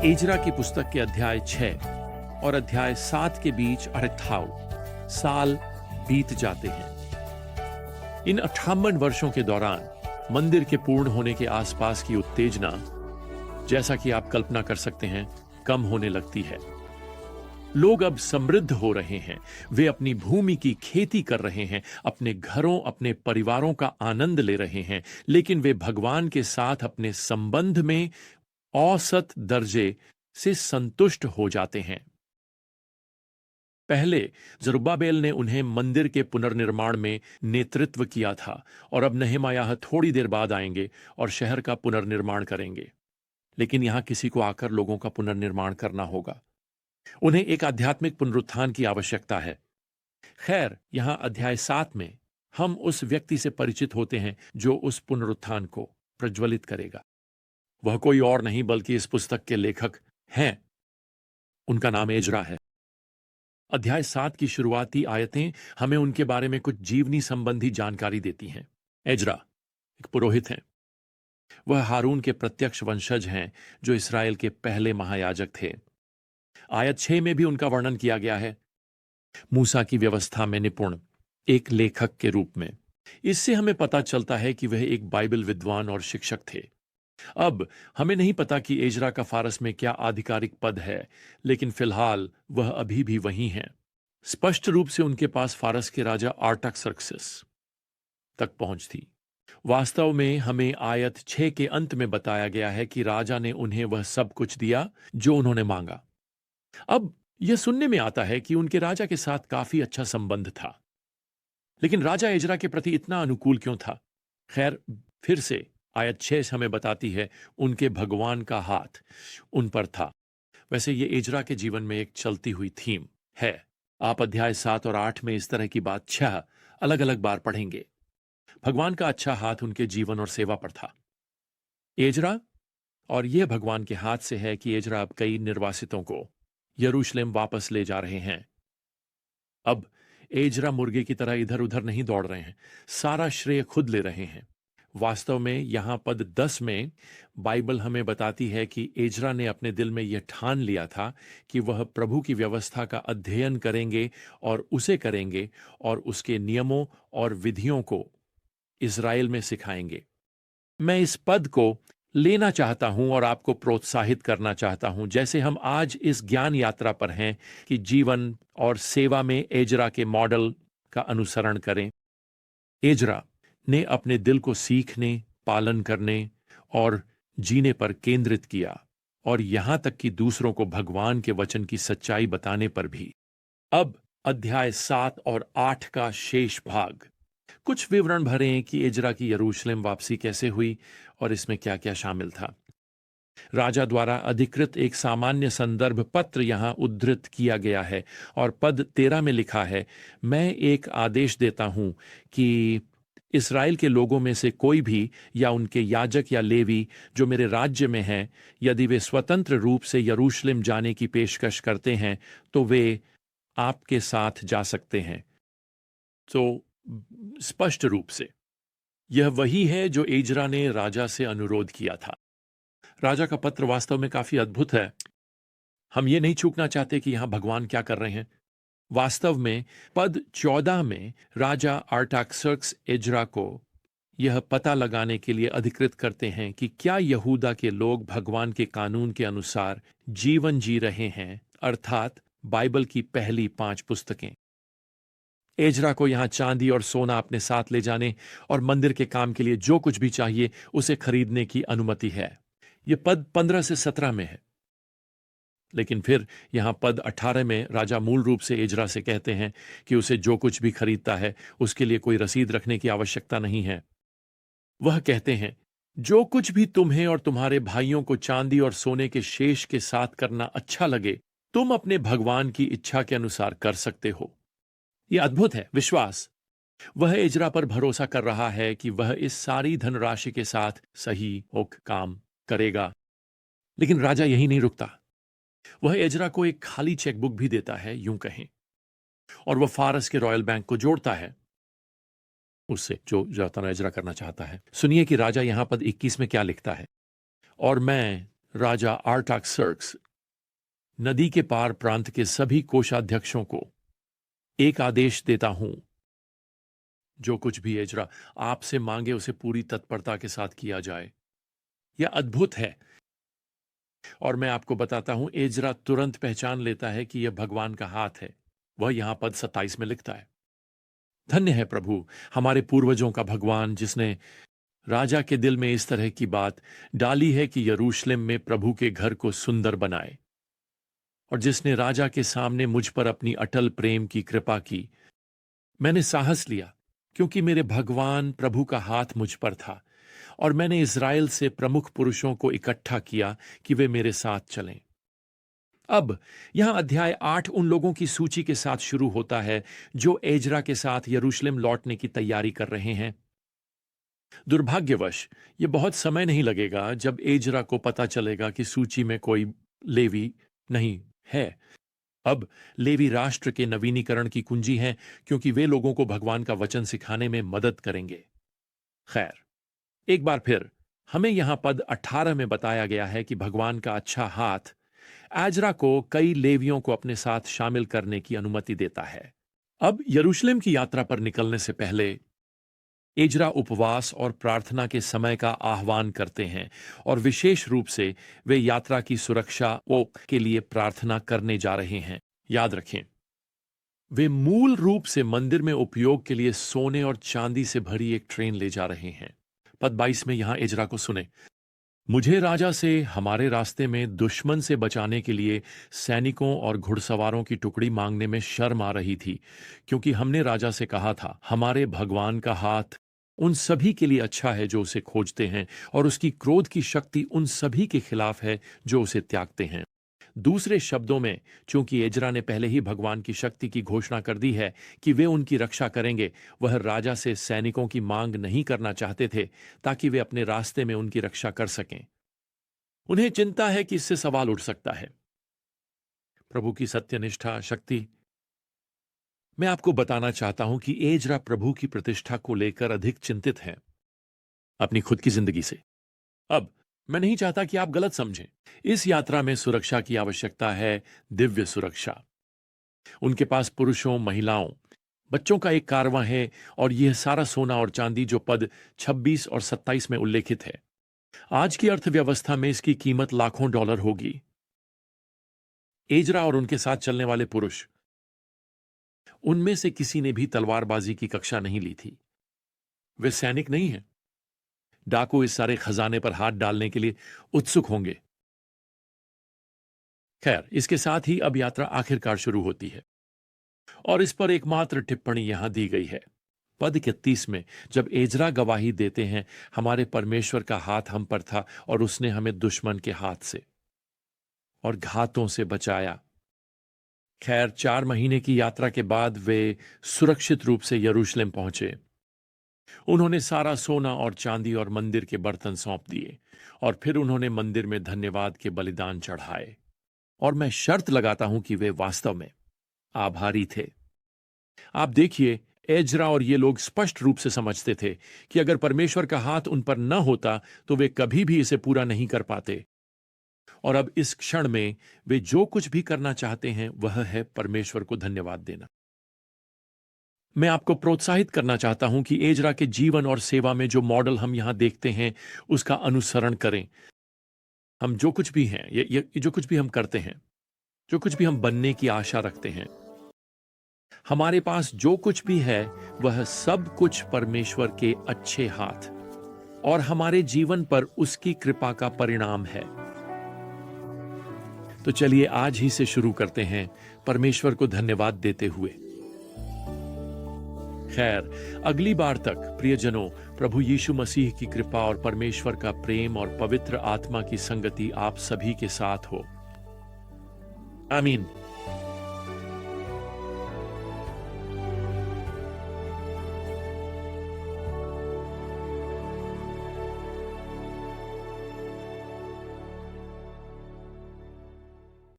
Ezra की पुस्तक के अध्याय 6 और अध्याय 7 के बीच 58 साल बीत जाते हैं। इन 58 वर्षों के दौरान मंदिर के पूर्ण होने के आसपास की उत्तेजना, जैसा कि आप कल्पना कर सकते हैं, कम होने लगती है। लोग अब समृद्ध हो रहे हैं, वे अपनी भूमि की खेती कर रहे हैं, अपने घरों, अपने परिवारों का आनंद ले रहे हैं, लेकिन वे भगवान के साथ अपने संबंध में औसत दर्जे से संतुष्ट हो जाते हैं। पहले जरुब्बाबेल ने उन्हें मंदिर के पुनर्निर्माण में नेतृत्व किया था, और अब नहमयाह थोड़ी देर बाद आएंगे और शहर का पुनर्निर्माण करेंगे। लेकिन यहां किसी को आकर लोगों का पुनर्निर्माण करना होगा। उन्हें एक आध्यात्मिक पुनरुत्थान की आवश्यकता है। खैर, यहां अध्याय 7 में हम उस व्यक्ति से परिचित होते हैं जो उस पुनरुत्थान को प्रज्वलित करेगा। वह कोई और नहीं बल्कि इस पुस्तक के लेखक हैं। उनका नाम एजरा है। अध्याय 7 की शुरुआती आयतें हमें उनके बारे में कुछ जीवनी संबंधी जानकारी देती हैं। एजरा एक पुरोहित हैं। वह हारून के प्रत्यक्ष वंशज हैं, जो इस्राएल के पहले महायाजक थे। आयत 6 में भी उनका वर्णन किया गया है, मूसा की व्यवस्था में निपुण एक लेखक के रूप में। इससे हमें पता चलता है कि वह एक बाइबल विद्वान और शिक्षक थे। अब हमें नहीं पता कि एजरा का फारस में क्या आधिकारिक पद है, लेकिन फिलहाल वह अभी भी वही हैं। स्पष्ट रूप से उनके पास फारस के राजा आर्टाक्सर्क्सिस तक पहुंच थी। वास्तव में हमें आयत 6 के अंत में बताया गया है कि राजा ने उन्हें वह सब कुछ दिया जो उन्होंने मांगा। अब यह सुनने में आता है कि उनके राजा के साथ काफी अच्छा संबंध था, लेकिन राजा एजरा के प्रति इतना अनुकूल क्यों था? खैर, फिर से आयत 6 हमें बताती है उनके भगवान का हाथ उन पर था। वैसे ये एजरा के जीवन में एक चलती हुई थीम है। आप अध्याय 7 और 8 में इस तरह की बात 6 अलग अलग बार पढ़ेंगे। भगवान का अच्छा हाथ उनके जीवन और सेवा पर था। एजरा, और यह भगवान के हाथ से है कि एजरा अब कई निर्वासितों को यरूशलेम वापस ले जा रहे हैं। अब एजरा मुर्गे की तरह इधर उधर नहीं दौड़ रहे हैं, सारा श्रेय खुद ले रहे हैं। वास्तव में यहां पद 10 में बाइबल हमें बताती है कि एजरा ने अपने दिल में यह ठान लिया था कि वह प्रभु की व्यवस्था का अध्ययन करेंगे और उसे करेंगे और उसके नियमों और विधियों को इज़राइल में सिखाएंगे। मैं इस पद को लेना चाहता हूं और आपको प्रोत्साहित करना चाहता हूं, जैसे हम आज इस ज्ञान यात्रा पर हैं, कि जीवन और सेवा में एजरा के मॉडल का अनुसरण करें। एजरा ने अपने दिल को सीखने, पालन करने और जीने पर केंद्रित किया, और यहां तक कि दूसरों को भगवान के वचन की सच्चाई बताने पर भी। अब अध्याय 7 और 8 का शेष भाग कुछ विवरण भरे हैं कि एजरा की यरूशलेम वापसी कैसे हुई और इसमें क्या क्या शामिल था। राजा द्वारा अधिकृत एक सामान्य संदर्भ पत्र यहां उद्धृत किया गया है, और पद 13 में लिखा है, मैं एक आदेश देता हूं कि इस्राएल के लोगों में से कोई भी या उनके याजक या लेवी जो मेरे राज्य में हैं, यदि वे स्वतंत्र रूप से यरूशलेम जाने की पेशकश करते हैं तो वे आपके साथ जा सकते हैं। तो स्पष्ट रूप से यह वही है जो एजरा ने राजा से अनुरोध किया था। राजा का पत्र वास्तव में काफी अद्भुत है। हम ये नहीं चूकना चाहते कि यहां भगवान क्या कर रहे हैं। वास्तव में पद 14 में राजा आर्टाक्सर्क्स एजरा को यह पता लगाने के लिए अधिकृत करते हैं कि क्या यहूदा के लोग भगवान के कानून के अनुसार जीवन जी रहे हैं, अर्थात बाइबल की पहली 5 पुस्तकें। एजरा को यहां चांदी और सोना अपने साथ ले जाने और मंदिर के काम के लिए जो कुछ भी चाहिए उसे खरीदने की अनुमति है। यह पद 15 से 17 में है। लेकिन फिर यहां पद 18 में राजा मूल रूप से एजरा से कहते हैं कि उसे जो कुछ भी खरीदता है उसके लिए कोई रसीद रखने की आवश्यकता नहीं है। वह कहते हैं, जो कुछ भी तुम्हें और तुम्हारे भाइयों को चांदी और सोने के शेष के साथ करना अच्छा लगे, तुम अपने भगवान की इच्छा के अनुसार कर सकते हो। यह अद्भुत है। विश्वास, वह एजरा पर भरोसा कर रहा है कि वह इस सारी धनराशि के साथ सही होकर काम करेगा। लेकिन राजा यही नहीं रुकता। वह एजरा को एक खाली चेकबुक भी देता है, यूं कहें, और वह फारस के रॉयल बैंक को जोड़ता है उससे जो एजरा करना चाहता है। सुनिए कि राजा यहां पद 21 में क्या लिखता है, और मैं राजा आर्टाक्सर्क्स नदी के पार प्रांत के सभी कोषाध्यक्षों को एक आदेश देता हूं, जो कुछ भी एजरा आपसे मांगे उसे पूरी तत्परता के साथ किया जाए। यह अद्भुत है। और मैं आपको बताता हूं, एजरा तुरंत पहचान लेता है कि यह भगवान का हाथ है। वह यहां पद 27 में लिखता है, धन्य है प्रभु, हमारे पूर्वजों का भगवान, जिसने राजा के दिल में इस तरह की बात डाली है कि यरूशलेम में प्रभु के घर को सुंदर बनाए, और जिसने राजा के सामने मुझ पर अपनी अटल प्रेम की कृपा की। मैंने साहस लिया क्योंकि मेरे भगवान प्रभु का हाथ मुझ पर था, और मैंने इस्राएल से प्रमुख पुरुषों को इकट्ठा किया कि वे मेरे साथ चलें। अब यहां अध्याय 8 उन लोगों की सूची के साथ शुरू होता है जो एजरा के साथ यरूशलेम लौटने की तैयारी कर रहे हैं। दुर्भाग्यवश यह बहुत समय नहीं लगेगा जब एजरा को पता चलेगा कि सूची में कोई लेवी नहीं है। अब लेवी राष्ट्र के नवीनीकरण की कुंजी हैं, क्योंकि वे लोगों को भगवान का वचन सिखाने में मदद करेंगे। खैर, एक बार फिर हमें यहां पद 18 में बताया गया है कि भगवान का अच्छा हाथ एजरा को कई लेवियों को अपने साथ शामिल करने की अनुमति देता है। अब यरूशलेम की यात्रा पर निकलने से पहले एजरा उपवास और प्रार्थना के समय का आह्वान करते हैं, और विशेष रूप से वे यात्रा की सुरक्षा के लिए प्रार्थना करने जा रहे हैं। याद रखें, वे मूल रूप से मंदिर में उपयोग के लिए सोने और चांदी से भरी एक ट्रेन ले जा रहे हैं। पद 22 में यहां एजरा को सुने, मुझे राजा से हमारे रास्ते में दुश्मन से बचाने के लिए सैनिकों और घुड़सवारों की टुकड़ी मांगने में शर्म आ रही थी, क्योंकि हमने राजा से कहा था, हमारे भगवान का हाथ उन सभी के लिए अच्छा है जो उसे खोजते हैं, और उसकी क्रोध की शक्ति उन सभी के खिलाफ है जो उसे त्यागते हैं। दूसरे शब्दों में, चूंकि एजरा ने पहले ही भगवान की शक्ति की घोषणा कर दी है कि वे उनकी रक्षा करेंगे, वह राजा से सैनिकों की मांग नहीं करना चाहते थे ताकि वे अपने रास्ते में उनकी रक्षा कर सकें। उन्हें चिंता है कि इससे सवाल उठ सकता है, प्रभु की सत्यनिष्ठा, शक्ति। मैं आपको बताना चाहता हूं कि एजरा प्रभु की प्रतिष्ठा को लेकर अधिक चिंतित है अपनी खुद की जिंदगी से। अब मैं नहीं चाहता कि आप गलत समझें। इस यात्रा में सुरक्षा की आवश्यकता है, दिव्य सुरक्षा। उनके पास पुरुषों, महिलाओं, बच्चों का एक कारवां है, और यह सारा सोना और चांदी जो पद 26 और 27 में उल्लेखित है। आज की अर्थव्यवस्था में इसकी कीमत लाखों डॉलर होगी। एजरा और उनके साथ चलने वाले पुरुष, उनमें से किसी ने भी तलवारबाजी की कक्षा नहीं ली थी। वे सैनिक नहीं हैं। डाकू इस सारे खजाने पर हाथ डालने के लिए उत्सुक होंगे। खैर, इसके साथ ही अब यात्रा आखिरकार शुरू होती है, और इस पर एकमात्र टिप्पणी यहां दी गई है। पद 31 में जब एजरा गवाही देते हैं, हमारे परमेश्वर का हाथ हम पर था और उसने हमें दुश्मन के हाथ से और घातों से बचाया। खैर, 4 महीने की यात्रा के बाद वे सुरक्षित रूप से यरूशलेम पहुंचे। उन्होंने सारा सोना और चांदी और मंदिर के बर्तन सौंप दिए, और फिर उन्होंने मंदिर में धन्यवाद के बलिदान चढ़ाए। और मैं शर्त लगाता हूं कि वे वास्तव में आभारी थे। आप देखिए, एजरा और ये लोग स्पष्ट रूप से समझते थे कि अगर परमेश्वर का हाथ उन पर न होता तो वे कभी भी इसे पूरा नहीं कर पाते। और अब इस क्षण में वे जो कुछ भी करना चाहते हैं वह है परमेश्वर को धन्यवाद देना। मैं आपको प्रोत्साहित करना चाहता हूं कि एजरा के जीवन और सेवा में जो मॉडल हम यहां देखते हैं उसका अनुसरण करें। हम जो कुछ भी हैं, ये जो कुछ भी हम करते हैं, जो कुछ भी हम बनने की आशा रखते हैं, हमारे पास जो कुछ भी है वह सब कुछ परमेश्वर के अच्छे हाथ और हमारे जीवन पर उसकी कृपा का परिणाम है। तो चलिए आज ही से शुरू करते हैं परमेश्वर को धन्यवाद देते हुए। खैर, अगली बार तक प्रियजनों, प्रभु यीशु मसीह की कृपा और परमेश्वर का प्रेम और पवित्र आत्मा की संगति आप सभी के साथ हो। आमीन।